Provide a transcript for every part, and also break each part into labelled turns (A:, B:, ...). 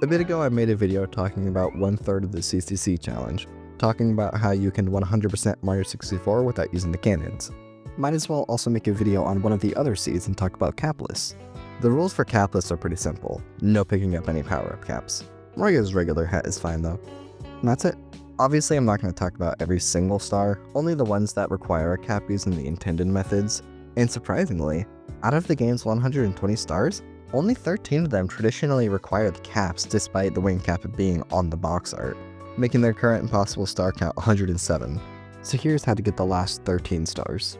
A: A bit ago I made a video talking about 1/3 of the CCC challenge, talking about how you can 100% Mario 64 without using the cannons. Might as well also make a video on one of the other Cs and talk about capless. The rules for capless are pretty simple, no picking up any power-up caps. Mario's regular hat is fine though. And that's it. Obviously I'm not going to talk about every single star, only the ones that require a cap using the intended methods, and surprisingly, out of the game's 120 stars, only 13 of them traditionally require the caps despite the wing cap being on the box art, making their current impossible star count 107. So here's how to get the last 13 stars.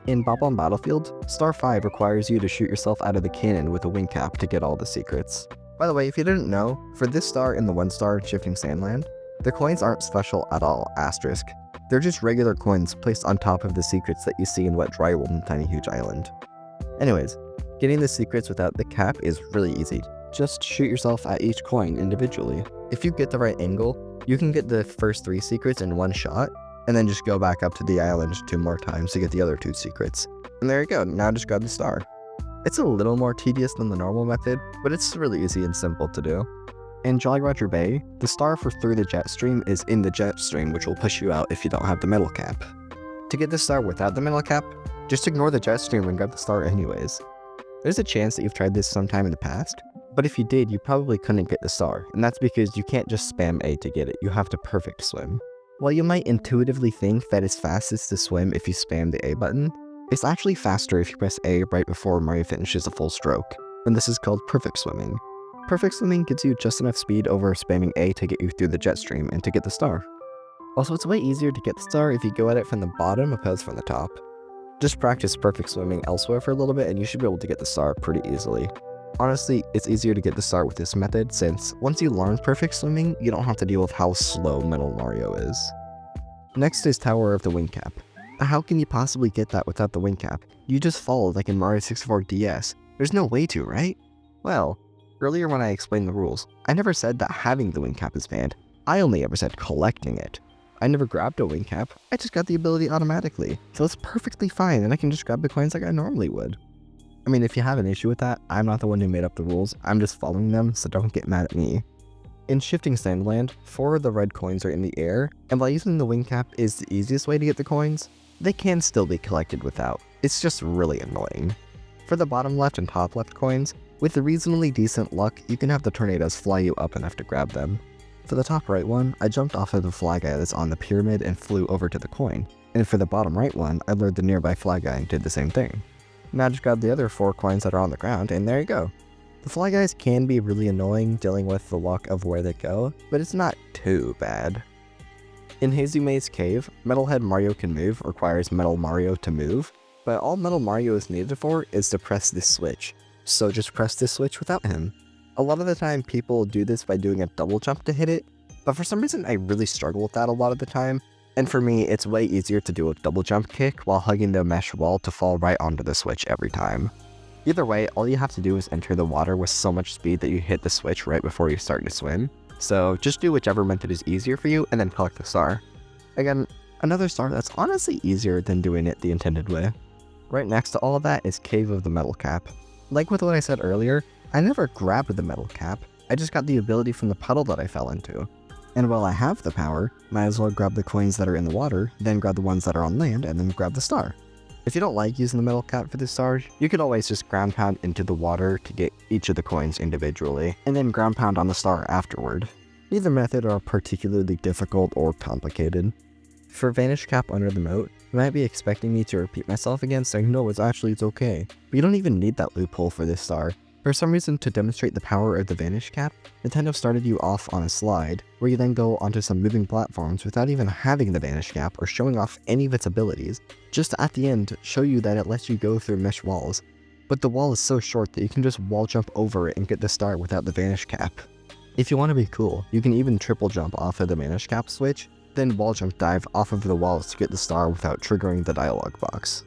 A: In Bob-omb Battlefield, star 5 requires you to shoot yourself out of the cannon with a wing cap to get all the secrets. By the way, if you didn't know, for this star in the 1-star Shifting Sandland, the coins aren't special at all, asterisk. They're just regular coins placed on top of the secrets that you see in Wet Dry World and Tiny Huge Island. Anyways, getting the secrets without the cap is really easy. Just shoot yourself at each coin individually. If you get the right angle, you can get the first 3 secrets in one shot, and then just go back up to the island 2 more times to get the other 2 secrets. And there you go, now just grab the star. It's a little more tedious than the normal method, but it's really easy and simple to do. In Jolly Roger Bay, the star for Through the Jet Stream is in the jet stream, which will push you out if you don't have the metal cap. To get the star without the metal cap, just ignore the jet stream and grab the star anyways. There's a chance that you've tried this sometime in the past, but if you did, you probably couldn't get the star, and that's because you can't just spam A to get it, you have to perfect swim. While you might intuitively think that it's fastest to swim if you spam the A button, it's actually faster if you press A right before Mario finishes a full stroke, and this is called perfect swimming. Perfect swimming gives you just enough speed over spamming A to get you through the jet stream and to get the star. Also, it's way easier to get the star if you go at it from the bottom opposed from the top. Just practice perfect swimming elsewhere for a little bit and you should be able to get the star pretty easily. Honestly, it's easier to get the star with this method since once you learn perfect swimming, you don't have to deal with how slow Metal Mario is. Next is Tower of the Wing Cap. How can you possibly get that without the wing cap? You just fall like in Mario 64 DS. There's no way to, right? Well, earlier when I explained the rules, I never said that having the wing cap is banned. I only ever said collecting it. I never grabbed a wing cap, I just got the ability automatically. So it's perfectly fine and I can just grab the coins like I normally would. I mean, if you have an issue with that, I'm not the one who made up the rules, I'm just following them, so don't get mad at me. In Shifting Sandland, 4 of the red coins are in the air, and by using the wing cap is the easiest way to get the coins, they can still be collected without. It's just really annoying. For the bottom left and top left coins, with reasonably decent luck, you can have the tornadoes fly you up enough to grab them. For the top right one, I jumped off of the fly guy that's on the pyramid and flew over to the coin. And for the bottom right one, I lured the nearby fly guy and did the same thing. Now just grab the other 4 coins that are on the ground, and there you go. The fly guys can be really annoying dealing with the luck of where they go, but it's not too bad. In Hazy Maze Cave, Metalhead Mario can move requires Metal Mario to move, but all Metal Mario is needed for is to press this switch, so just press this switch without him. A lot of the time people do this by doing a double jump to hit it, but for some reason I really struggle with that a lot of the time, and for me it's way easier to do a double jump kick while hugging the mesh wall to fall right onto the switch every time. Either way, all you have to do is enter the water with so much speed that you hit the switch right before you start to swim. So just do whichever method is easier for you and then collect the star. Again, another star that's honestly easier than doing it the intended way. Right next to all of that is Cave of the Metal Cap. Like with what I said earlier, I never grabbed the metal cap, I just got the ability from the puddle that I fell into. And while I have the power, might as well grab the coins that are in the water, then grab the ones that are on land, and then grab the star. If you don't like using the metal cap for the stars, you could always just ground pound into the water to get each of the coins individually, and then ground pound on the star afterward. Neither method are particularly difficult or complicated. For Vanish Cap under the moat, you might be expecting me to repeat myself again saying no, it's okay, but you don't even need that loophole for this star. For some reason, to demonstrate the power of the Vanish Cap, Nintendo started you off on a slide, where you then go onto some moving platforms without even having the Vanish Cap or showing off any of its abilities, just at the end show you that it lets you go through mesh walls. But the wall is so short that you can just wall jump over it and get the star without the Vanish Cap. If you want to be cool, you can even triple jump off of the Vanish Cap switch, then wall jump dive off of the walls to get the star without triggering the dialog box.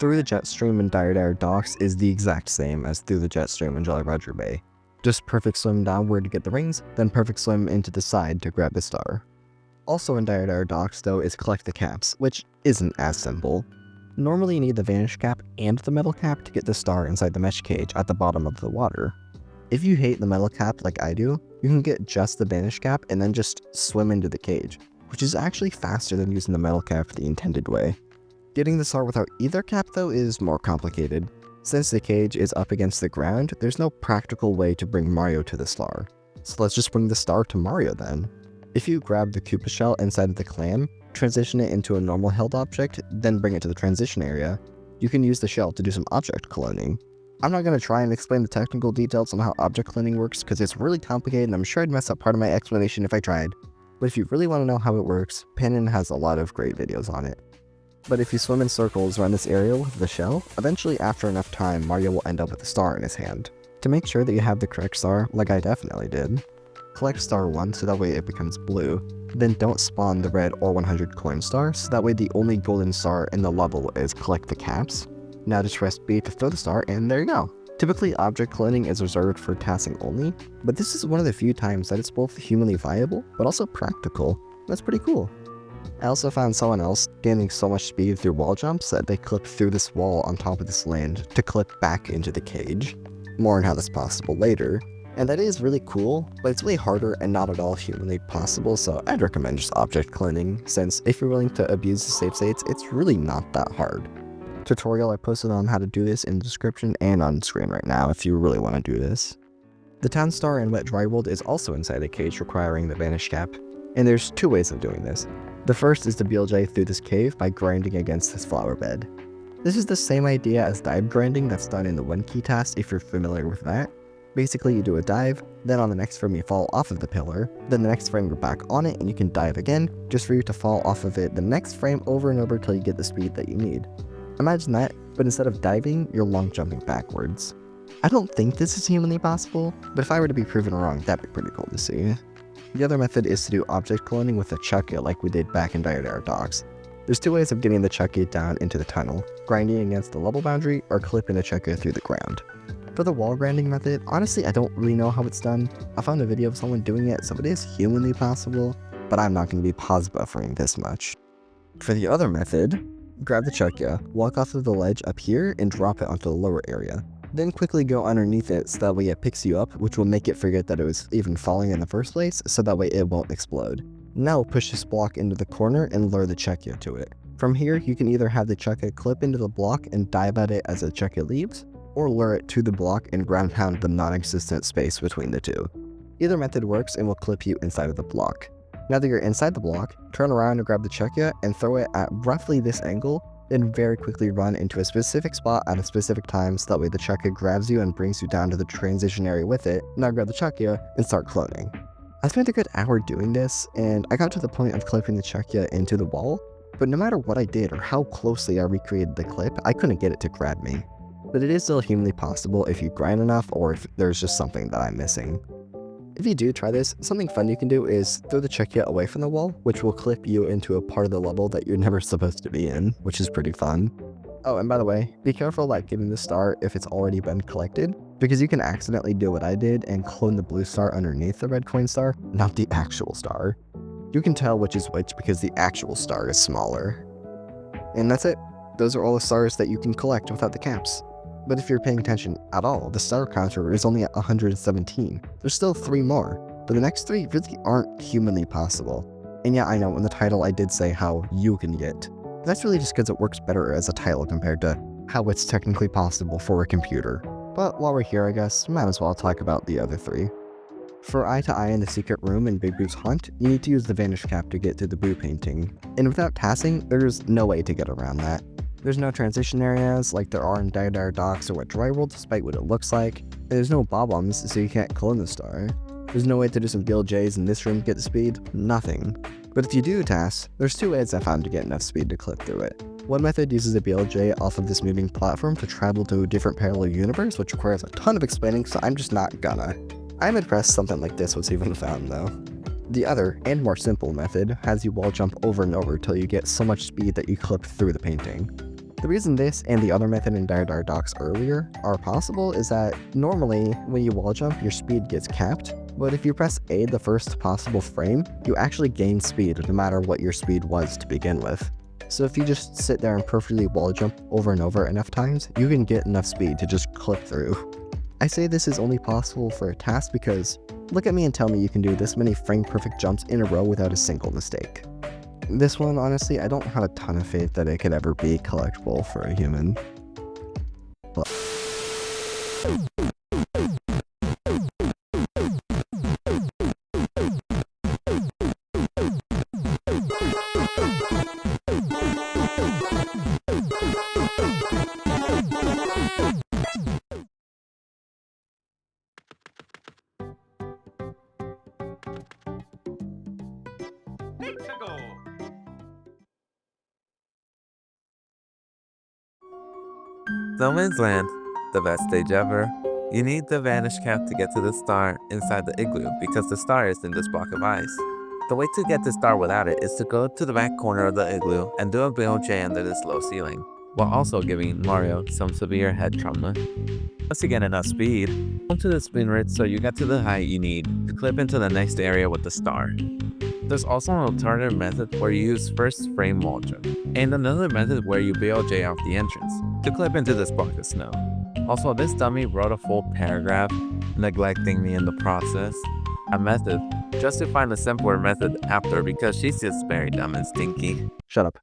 A: Through the Jet Stream in Dire Dire Docks is the exact same as Through the Jet Stream in Jolly Roger Bay. Just perfect swim downward to get the rings, then perfect swim into the side to grab the star. Also in Dire Dire Docks though is collect the caps, which isn't as simple. Normally you need the Vanish Cap and the Metal Cap to get the star inside the mesh cage at the bottom of the water. If you hate the Metal Cap like I do, you can get just the vanish cap and then just swim into the cage, which is actually faster than using the metal cap the intended way. Getting the star without either cap though is more complicated. Since the cage is up against the ground, there's no practical way to bring Mario to the star. So let's just bring the star to Mario then. If you grab the Koopa shell inside of the clam, transition it into a normal held object, then bring it to the transition area, you can use the shell to do some object cloning. I'm not going to try and explain the technical details on how object cloning works because it's really complicated and I'm sure I'd mess up part of my explanation if I tried. But if you really want to know how it works, pannen has a lot of great videos on it. But if you swim in circles around this area with the shell, eventually after enough time Mario will end up with a star in his hand. To make sure that you have the correct star, like I definitely did, collect star 1 so that way it becomes blue, then don't spawn the red or 100 coin star so that way the only golden star in the level is collect the caps. Now just press B to throw the star and there you go. Typically object cloning is reserved for tasking only, but this is one of the few times that it's both humanly viable but also practical. That's pretty cool. I also found someone else gaining so much speed through wall jumps that they clipped through this wall on top of this land to clip back into the cage. More on how that's possible later. And that is really cool, but it's way harder and not at all humanly possible, so I'd recommend just object cloning, since if you're willing to abuse the save states, it's really not that hard. Tutorial I posted on how to do this in the description and on screen right now if you really want to do this. The town star in Wet Dry World is also inside a cage requiring the vanish cap, and there's two ways of doing this. The first is to BLJ through this cave by grinding against this flower bed. This is the same idea as dive grinding that's done in the 1 key task if you're familiar with that. Basically you do a dive, then on the next frame you fall off of the pillar, then the next frame you're back on it and you can dive again, just for you to fall off of it the next frame over and over till you get the speed that you need. Imagine that, but instead of diving, you're long jumping backwards. I don't think this is humanly possible, but if I were to be proven wrong, that'd be pretty cool to see. The other method is to do object cloning with a Chuckya like we did back in Dire Docks. There's two ways of getting the Chuckya down into the tunnel, grinding against the level boundary or clipping the Chuckya through the ground. For the wall grinding method, honestly I don't really know how it's done. I found a video of someone doing it, so it is humanly possible, but I'm not going to be pause buffering this much. For the other method, grab the Chuckya, walk off of the ledge up here and drop it onto the lower area. Then quickly go underneath it so that way it picks you up, which will make it forget that it was even falling in the first place, so that way it won't explode. Now push this block into the corner and lure the Chuckya to it. From here, you can either have the Chuckya clip into the block and dive at it as the Chuckya leaves, or lure it to the block and ground pound the non-existent space between the two. Either method works and will clip you inside of the block. Now that you're inside the block, turn around and grab the Chuckya and throw it at roughly this angle, then very quickly run into a specific spot at a specific time so that way the Chuckya grabs you and brings you down to the transition area with it. Now grab the Chuckya and start cloning. I spent a good hour doing this, and I got to the point of clipping the Chuckya into the wall, but no matter what I did or how closely I recreated the clip, I couldn't get it to grab me. But it is still humanly possible if you grind enough or if there's just something that I'm missing. If you do try this, something fun you can do is throw the Chuckya away from the wall, which will clip you into a part of the level that you're never supposed to be in, which is pretty fun. Oh, and by the way, be careful like getting the star if it's already been collected, because you can accidentally do what I did and clone the blue star underneath the red coin star, not the actual star. You can tell which is which because the actual star is smaller. And that's it. Those are all the stars that you can collect without the caps. But if you're paying attention at all, the star counter is only at 117. There's still 3 more, but the next 3 really aren't humanly possible. And yeah, I know in the title I did say how you can get. That's really just because it works better as a title compared to how it's technically possible for a computer. But while we're here, I guess, might as well talk about the other 3. For Eye to Eye in the secret room in Big Boo's Hunt, you need to use the vanish cap to get to the Boo painting. And without tassing, there's no way to get around that. There's no transition areas like there are in Dire Docks or Wet Dry World despite what it looks like. And there's no bob-ombs so you can't clone the star. There's no way to do some BLJs in this room to get the speed, nothing. But if you do task, there's 2 ways I found to get enough speed to clip through it. One method uses a BLJ off of this moving platform to travel to a different parallel universe, which requires a ton of explaining, so I'm just not gonna. I'm impressed something like this was even found though. The other, and more simple method, has you wall jump over and over till you get so much speed that you clip through the painting. The reason this and the other method in Dire Docks earlier are possible is that normally when you wall jump your speed gets capped, but if you press A the first possible frame, you actually gain speed no matter what your speed was to begin with. So if you just sit there and perfectly wall jump over and over enough times, you can get enough speed to just clip through. I say this is only possible for a task because Look at me and tell me you can do this many frame-perfect jumps in a row without a single mistake. This one, honestly, I don't have a ton of faith that it could ever be collectible for a human. But
B: No Man's Land, the best stage ever. You need the vanish cap to get to the star inside the igloo because the star is in this block of ice. The way to get the star without it is to go to the back corner of the igloo and do a BOJ under this low ceiling, while also giving Mario some severe head trauma. Once you get enough speed, come to the spin ridge so you get to the height you need to clip into the next area with the star. There's also an alternative method where you use first frame wall jump, and another method where you BOJ off the entrance to clip into this block of snow. Also, this dummy wrote a full paragraph, neglecting me in the process. A method, just to find a simpler method after because she's just very dumb and stinky.
A: shut up.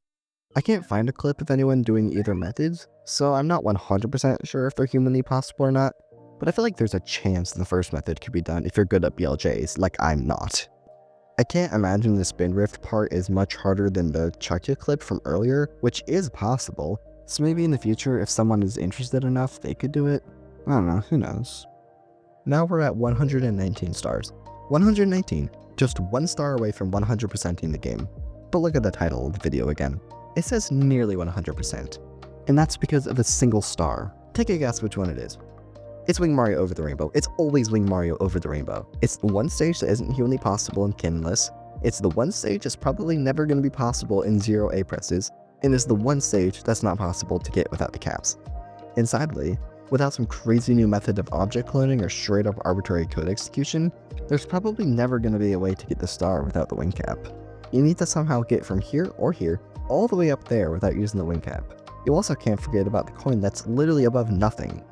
A: I can't find a clip of anyone doing either methods, so I'm not 100% sure if they're humanly possible or not, but I feel like there's a chance the first method could be done if you're good at BLJs, like I'm not. I can't imagine the spin rift part is much harder than the chuck you clip from earlier, which is possible, so maybe in the future if someone is interested enough they could do it. I don't know, who knows. Now we're at 119 stars. 119, just 1 star away from 100%ing the game. But look at the title of the video again. It says nearly 100%, and that's because of a single star. Take a guess which one it is. It's Wing Mario over the rainbow. It's always Wing Mario over the rainbow. It's the one stage that isn't humanly possible in canonless. It's the one stage that's probably never going to be possible in 0 A presses, and it's the one stage that's not possible to get without the caps. And sadly, without some crazy new method of object cloning or straight up arbitrary code execution, there's probably never going to be a way to get the star without the wing cap. You need to somehow get from here or here all the way up there without using the wing cap. You also can't forget about the coin that's literally above nothing.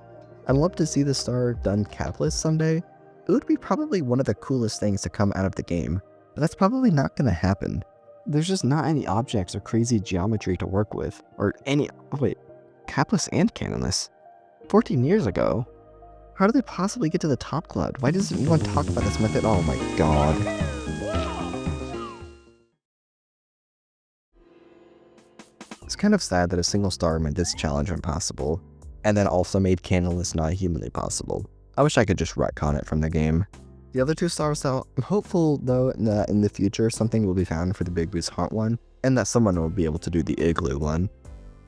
A: I'd love to see the star done capless someday. It would be probably one of the coolest things to come out of the game, but that's probably not going to happen. There's just not any objects or crazy geometry to work with, or any, wait, capless and canonless? 14 years ago? How did they possibly get to the top cloud? Why doesn't anyone talk about this method? Oh my god. It's kind of sad that a single star made this challenge impossible, and then also made canonless not humanly possible. I wish I could just retcon it from the game. The other 2 stars though, I'm hopeful though that in the future something will be found for the Big Boost Haunt one, and that someone will be able to do the igloo one.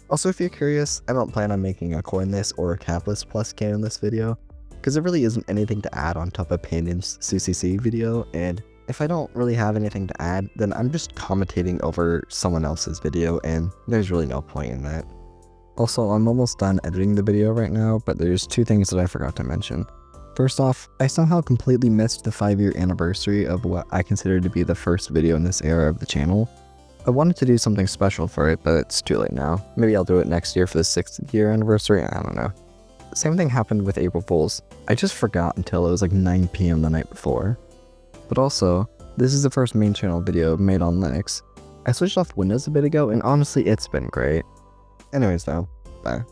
A: Also, if you're curious, I don't plan on making a coinless or a capless plus canonless video, because there really isn't anything to add on top of Pannen's CCC video, and if I don't really have anything to add, then I'm just commentating over someone else's video, and there's really no point in that. Also, I'm almost done editing the video right now, but there's 2 things that I forgot to mention. First off, I somehow completely missed the 5-year anniversary of what I consider to be the first video in this era of the channel. I wanted to do something special for it, but it's too late now. Maybe I'll do it next year for the 6th year anniversary, I don't know. Same thing happened with April Fools. I just forgot until it was like 9 PM the night before. But also, this is the first main channel video made on Linux. I switched off Windows a bit ago, and honestly, it's been great. Anyways though, bye.